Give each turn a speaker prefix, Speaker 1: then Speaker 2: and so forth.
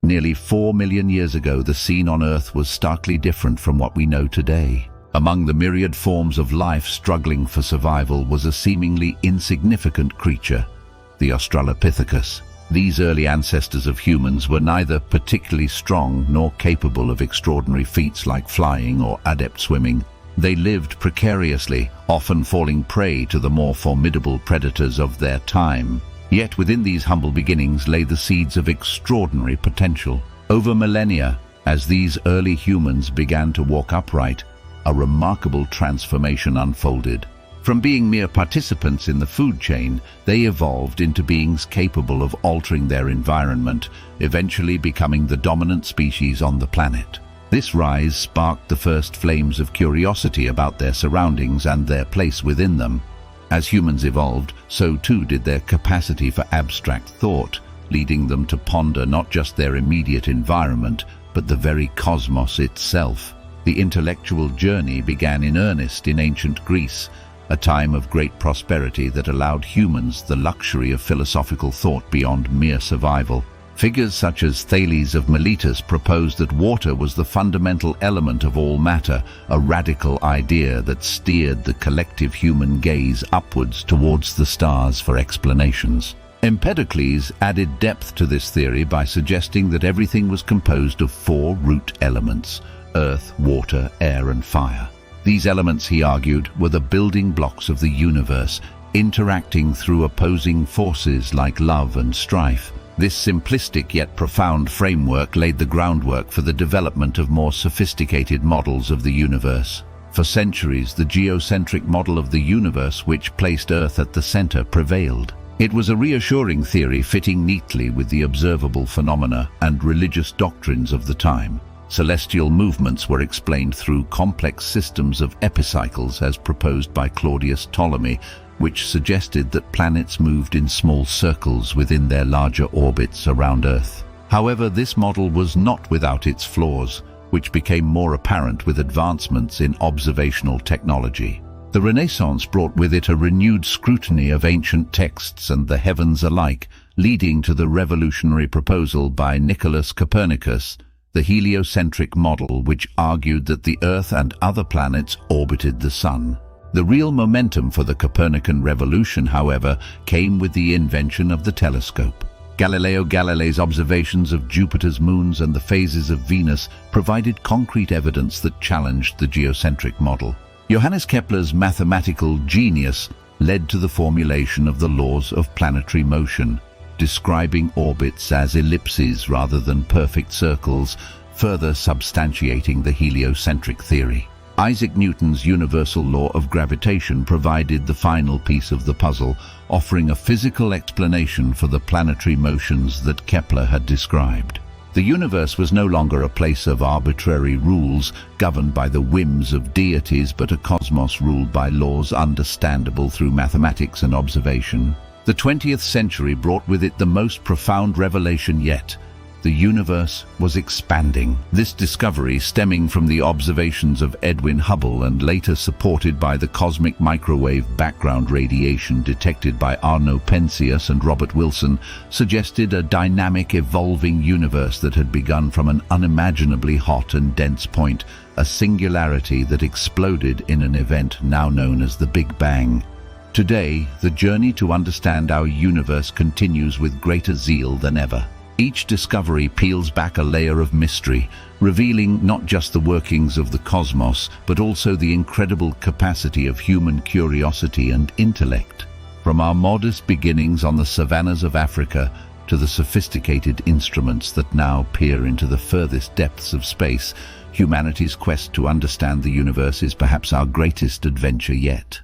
Speaker 1: Nearly 4 million years ago, the scene on Earth was starkly different from what we know today. Among the myriad forms of life struggling for survival was a seemingly insignificant creature, the Australopithecus. These early ancestors of humans were neither particularly strong nor capable of extraordinary feats like flying or adept swimming. They lived precariously, often falling prey to the more formidable predators of their time. Yet within these humble beginnings lay the seeds of extraordinary potential. Over millennia, as these early humans began to walk upright, a remarkable transformation unfolded. From being mere participants in the food chain, they evolved into beings capable of altering their environment, eventually becoming the dominant species on the planet. This rise sparked the first flames of curiosity about their surroundings and their place within them. As humans evolved, so too did their capacity for abstract thought, leading them to ponder not just their immediate environment, but the very cosmos itself. The intellectual journey began in earnest in ancient Greece, a time of great prosperity that allowed humans the luxury of philosophical thought beyond mere survival. Figures such as Thales of Miletus proposed that water was the fundamental element of all matter, a radical idea that steered the collective human gaze upwards towards the stars for explanations. Empedocles added depth to this theory by suggesting that everything was composed of 4 root elements: earth, water, air, and fire. These elements, he argued, were the building blocks of the universe, interacting through opposing forces like love and strife. This simplistic yet profound framework laid the groundwork for the development of more sophisticated models of the universe. For centuries, the geocentric model of the universe, which placed Earth at the center, prevailed. It was a reassuring theory fitting neatly with the observable phenomena and religious doctrines of the time. Celestial movements were explained through complex systems of epicycles as proposed by Claudius Ptolemy, which suggested that planets moved in small circles within their larger orbits around Earth. However, this model was not without its flaws, which became more apparent with advancements in observational technology. The Renaissance brought with it a renewed scrutiny of ancient texts and the heavens alike, leading to the revolutionary proposal by Nicholas Copernicus, the heliocentric model, which argued that the Earth and other planets orbited the Sun. The real momentum for the Copernican revolution, however, came with the invention of the telescope. Galileo Galilei's observations of Jupiter's moons and the phases of Venus provided concrete evidence that challenged the geocentric model. Johannes Kepler's mathematical genius led to the formulation of the laws of planetary motion, describing orbits as ellipses rather than perfect circles, further substantiating the heliocentric theory. Isaac Newton's universal law of gravitation provided the final piece of the puzzle, offering a physical explanation for the planetary motions that Kepler had described. The universe was no longer a place of arbitrary rules governed by the whims of deities, but a cosmos ruled by laws understandable through mathematics and observation. The 20th century brought with it the most profound revelation yet. The universe was expanding. This discovery, stemming from the observations of Edwin Hubble and later supported by the cosmic microwave background radiation detected by Arno Penzias and Robert Wilson, suggested a dynamic, evolving universe that had begun from an unimaginably hot and dense point, a singularity that exploded in an event now known as the Big Bang. Today, the journey to understand our universe continues with greater zeal than ever. Each discovery peels back a layer of mystery, revealing not just the workings of the cosmos, but also the incredible capacity of human curiosity and intellect. From our modest beginnings on the savannas of Africa to the sophisticated instruments that now peer into the furthest depths of space, humanity's quest to understand the universe is perhaps our greatest adventure yet.